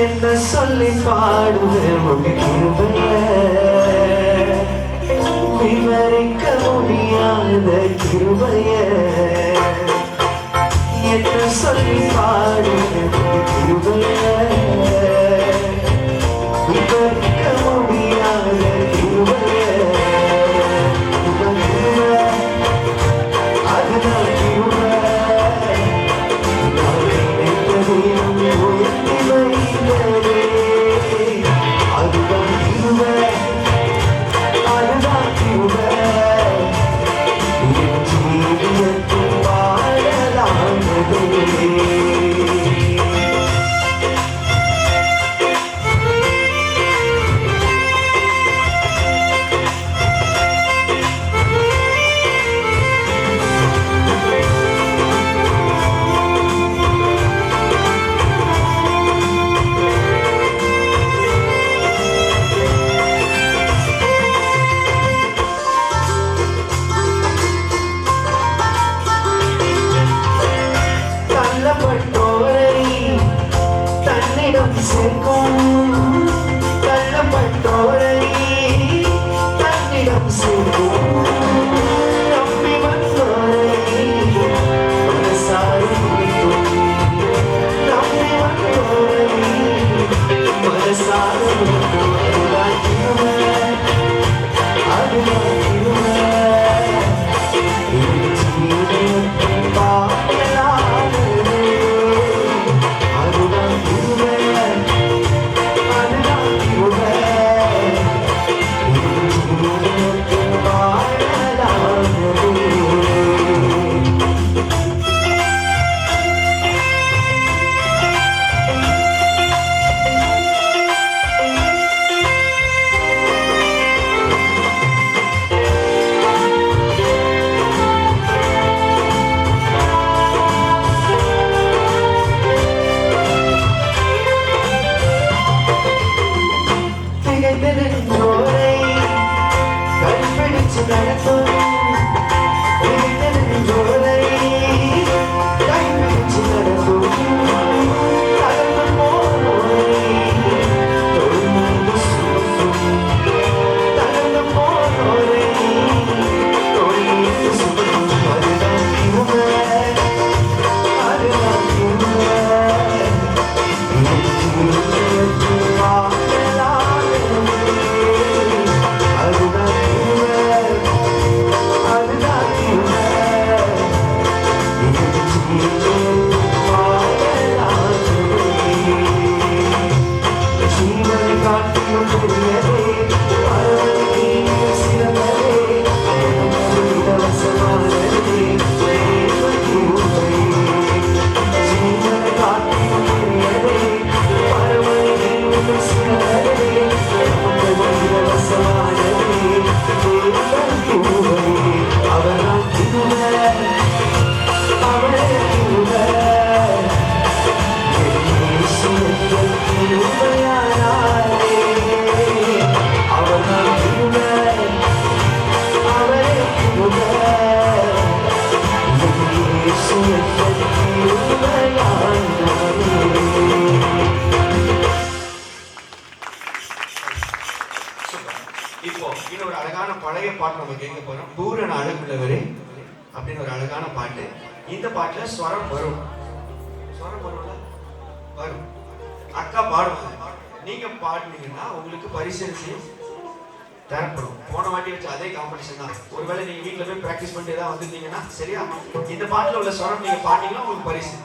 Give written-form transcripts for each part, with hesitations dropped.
என்ன சொல்லி பாடுவேன் உங்க கிருபைய, விவரிக்க முடியாத கிருபைய. என்ன சொல்லி பாடுவேன் உங்க கிருபைய, விவரிக்க முடியாத கிருபைய. அதுதான் கிருபை. நான் நினைத்ததையும் உயர்த்தி வைத்ததே. அதுதான் கிருபை. அதுதான் கிருபை. என் ஜீவியத்தில் வாழலானதே. தள்ளப்பட்டோரை தன்னிடம் சேர்க்கும், தள்ளப்பட்டோரை தன்னிடம் சேர்க்கும். நம்பி வந்தோரை மனசார நினைக்கும், நம்பி வந்தோரை மனசார நினைக்கும். அதுதான் கிருபை. அதுதான் கிருபை. என் ஜீவியத்தில் வாழலானதே. அதுதான் கிருபை. அதுதான் கிருபை. என் ஜீவியத்தில் வாழலானதே. திகைத்து நின்றோரை கைப்பிடிச்சு நடத்தும், திகைத்து நின்றோரை கைப்பிடிச்சு நடத்தும். தளர்ந்து போனோரை தோள் மீது சுமக்கும், தளர்ந்து போனோரை தோள் மீது சுமக்கும். அதுதான் கிருபை. அதுதான் கிருபை. என் ஜீவியத்தில் வாழலானதே. அதுதான் கிருபை. அதுதான் கிருபை. என் ஜீவியத்தில் வாழலானதே. ஜீவனை காட்டிலும் பெரியதே, மரணத்தை சிறந்ததே, எனக்கு இலவசமானதே தேவ கிருபை. ஜீவனை காட்டிலும் பெரியதே, மரணத்தை சிறந்ததே, எனக்கு இலவசமானதே தேவ கிருபை. அவர்தான் கிருபை. அவரே கிருபை. இப்போ இன்னொரு அழகான பழைய பாட்டு நம்ம கேட்க போறோம். பூரண அழகுள்ளவரே அப்படின்னு ஒரு அழகான பாட்டு. இந்த பாட்டுல ஸ்வரம் வரும். ஸ்வரம் வரும்ல? வரும். அக்கா பாடுவாங்க. நீங்க பாடுனீங்கன்னா உங்களுக்கு பரிசு தரப்படும். போன வாட்டி வச்சு அதே காம்படிஷன் தான். ஒருவேளை நீங்க வீட்டுல போய் பிராக்டிஸ் பண்ணிட்டு ஏதாவது வந்துருந்தீங்கன்னா சரியா, இந்த பாட்டுல உள்ள ஸ்வரம் நீங்க பாட்டீங்கன்னா உங்களுக்கு பரிசு.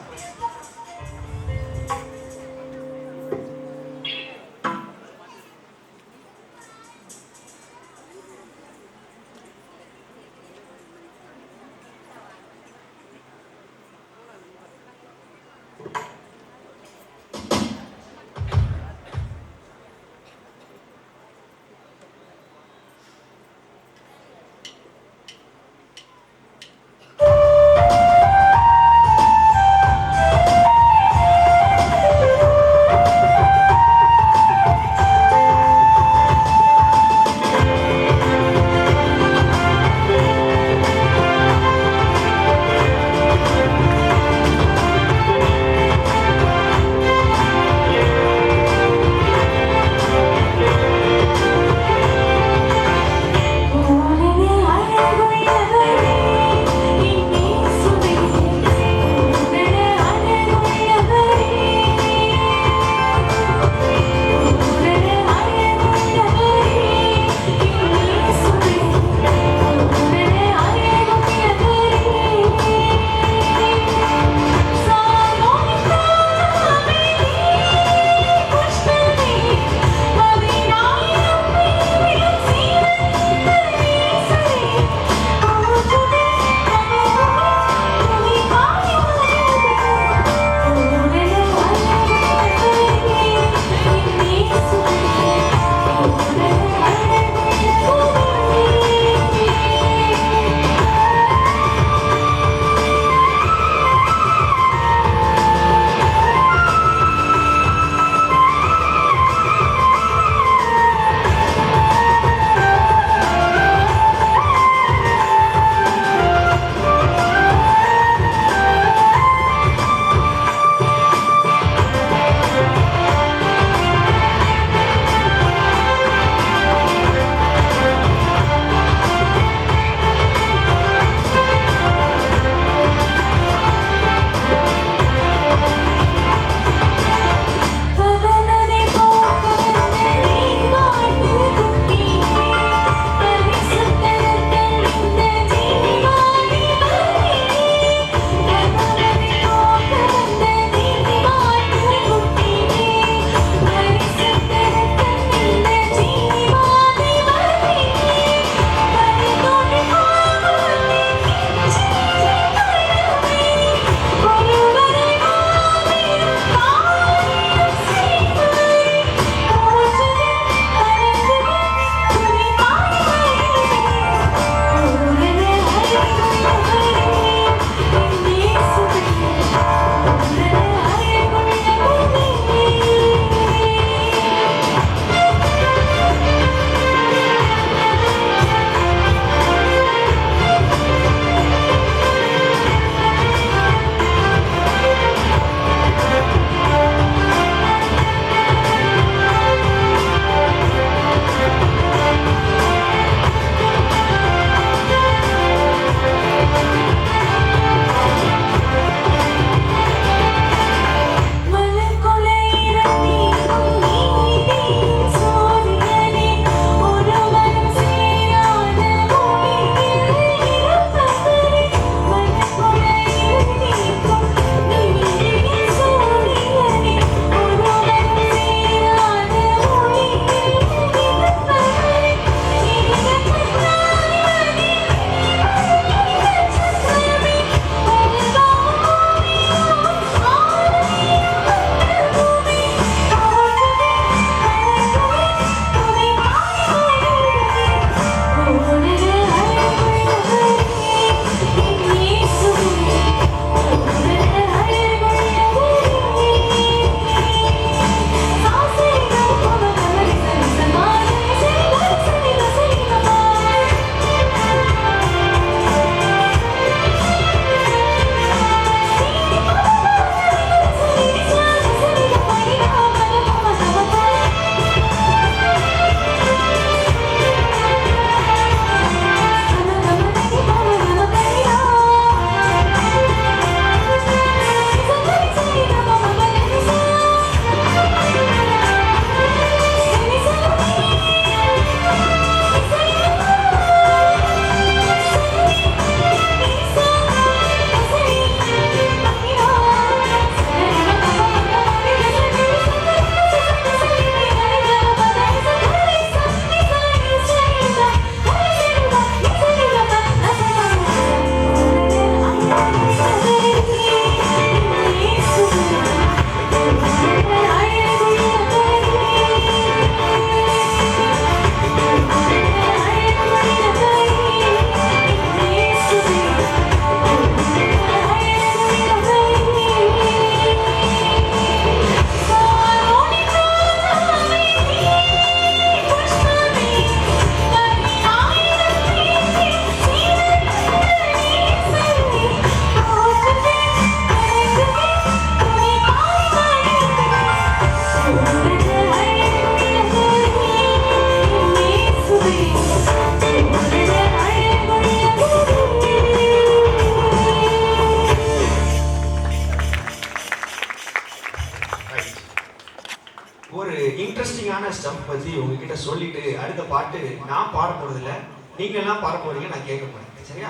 சொல்லிட்டு அடுத்த பாட்டு நான் பாட போறது இல்ல, நீங்க எல்லாம் பாட போறீங்க, நான் கேட்க போறேன். சரியா?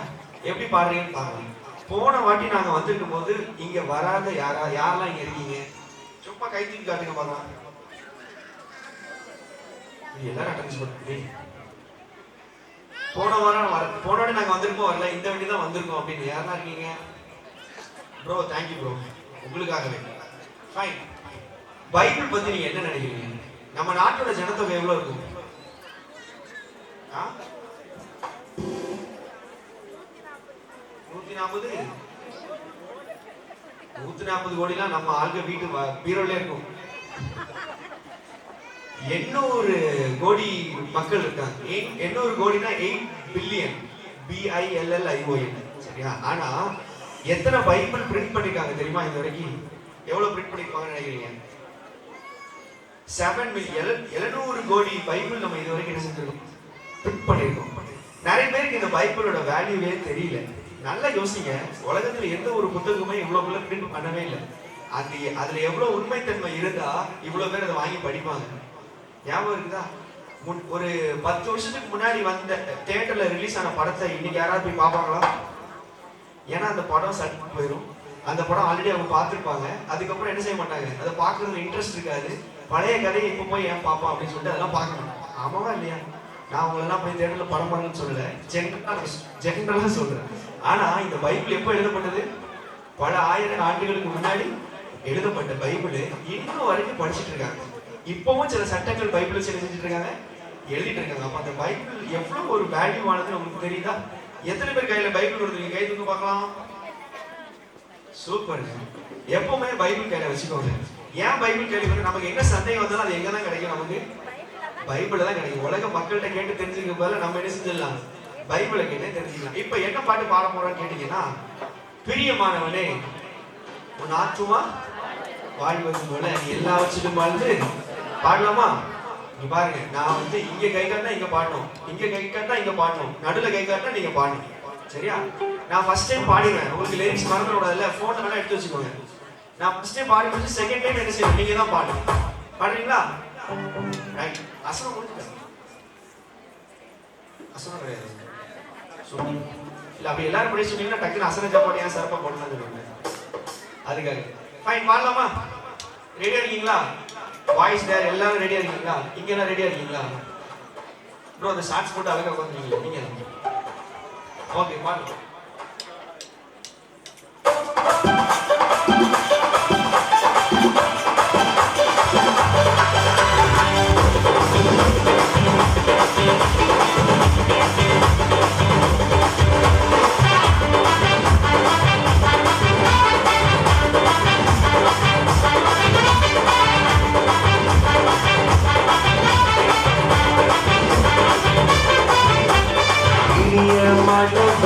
எப்படி பாடுறீங்கன்னு பாருங்க. போன வாட்டி நாங்க வந்திருக்கும் போது இங்க வராத யாரெல்லாம் இங்க இருக்கீங்க? சும்மா கை தூக்கி காட்டுங்க பாக்கலாம். எல்லாரும் அட்டென்ஸ் பண்ணுங்க. போன வாட்டி நாங்க வந்திருக்கோம் வரல, இந்த வாட்டி தான் வந்திருக்கோம் அப்படின்னு யாரெல்லாம் இருக்கீங்க? ப்ரோ தேங்க்யூ ப்ரோ, உங்களுக்காகவே. ஃபைன். பைபிள் பத்தி நீங்க என்ன நினைக்கிறீங்க? நம்ம நாட்டோட ஜனத்தொகை எவ்வளவு இருக்கும்? 140 கோடிலாம் நம்ம ஆளுங்க வீட்டு பீரோல இருக்கும். 800 கோடி மக்கள் இருக்காங்க. 800 கோடினா 8 பில்லியன், BILLION. சரியா? ஆனா எத்தனை பைபிள் பிரிண்ட் பண்ணிருக்காங்க தெரியுமா? இந்த வரைக்கும் எவ்வளவு பிரிண்ட் பண்ணிருப்பாங்கன்னு நினைக்கிறீங்க? 7 மில்லியன். 700 கோடி பைபிள் நம்ம இது வரைக்கும் என்ன செஞ்சிருக்கோம்? பிரிண்ட் பண்ணிருக்கோம். நிறைய பேருக்கு இந்த பைபிளோட வேல்யூவே தெரியல. நல்லா யோசிங்க. உலகத்துல எந்த ஒரு புத்தகமே இவ்வளவு பிரிண்ட் பண்ணவே இல்லை. அதுல எவ்வளவு உண்மைத்தன்மை இருந்தா இவ்வளவு பேர் அதை வாங்கி படிப்பாங்க. ஞாபகம் இருக்குதா? ஒரு 10 வருஷத்துக்கு முன்னாடி வந்த தியேட்டர்ல ரிலீஸ் ஆன படத்தை இன்னைக்கு யாராவது போய் பார்ப்பாங்களா? ஏன்னா அந்த படம் சட்டு போயிடும். அந்த படம் ஆல்ரெடி அவங்க பார்த்துருப்பாங்க. அதுக்கப்புறம் என்ன செய்ய மாட்டாங்க, அதை பார்க்கறதுல இன்ட்ரெஸ்ட் இருக்காது. பழைய கதையை இப்போ போய் ஏன் பார்ப்போம் அப்படின்னு சொல்லிட்டு அதெல்லாம் பார்க்கணும். ஆமாவா இல்லையா? நான் உங்களெல்லாம் போய் தேட்டர்ல படம் பண்ணுன்னு சொல்லல, ஜென்ரலா சொல்றேன். ஆனா இந்த பைபிள் எப்போ எழுதப்பட்டது? பல ஆயிரம் ஆண்டுகளுக்கு முன்னாடி எழுதப்பட்ட பைபிள் இன்னும் வரைக்கும் படிச்சுட்டு இருக்காங்க. இப்பவும் சில சட்டங்கள் பைபிள் வச்சு எழுதிட்டு இருக்காங்க, எழுதிட்டு இருக்காங்க. அப்ப அந்த பைபிள் எவ்வளவு ஒரு வேல்யூ ஆனதுன்னு உங்களுக்கு தெரியுதா? எத்தனை பேர் கையில பைபிள் வருது? கை தூக்க பார்க்கலாம். சூப்பர். எப்பவுமே பைபிள் கையில வச்சுக்கோங்க. ஏன் பைபிள் கையில? நமக்கு என்ன சந்தேகம் வந்தாலும் அது எங்கதான் கிடைக்கும்? நமக்கு பைபிள் தான் கிடைக்கும். உலக மக்கள்கிட்ட கேட்டு தெரிஞ்சுக்க போல நம்ம என்ன செஞ்சிடலாம்? பைபிளை கேட்டு தெரிஞ்சுக்கலாம். இப்ப என்ன பாட்டு பாட போறோம்னு கேட்டீங்கன்னா, பிரியமானவனே உன் ஆத்துமா வாழ்வது போல எல்லாவற்றிலும் வாழ்ந்து பாடலாமா? நீ பாருங்க, நான் இங்க கை காட்டினா இங்க பாடணும், இங்க கை காட்டினா இங்க பாடணும், நடுல கை காட்டினா நீங்க பாடணும். சரியா? நான் ஃபர்ஸ்ட் டைம் பாடிடுவேன். உங்களுக்கு லிரிக்ஸ் மறந்துட கூடாதுல்ல, போன்ல வேணா எடுத்து வச்சுக்கோங்க. நான் ஃபர்ஸ்ட் டைம் பாடி முடிச்சு செகண்ட் டைம் என்ன செய்யணும்? நீங்க தான் பாடணும். பாடுறீங்களா? ரைட். அசனம் முடிச்சுட்டேன். அசனம் கிடையாது. இல்ல அப்படி எல்லாரும் படி சொன்னீங்கன்னா டக்குன்னு அசன ஜாப்பாடியா சிறப்பா போடலாம் சொல்லுவாங்க. அதுக்காக ஃபைன். பாடலாமா? ரெடியா இருக்கீங்களா? வாய்ஸ் தேர் எல்லாரும் ரெடியா இருக்கீங்களா? இங்க எல்லாம் ரெடியா இருக்கீங்களா? ப்ரோ அந்த ஷார்ட்ஸ் போட்டு அழகா உட்காந்துருக்கீங்களா நீங்க? ஓகே பாருங்க.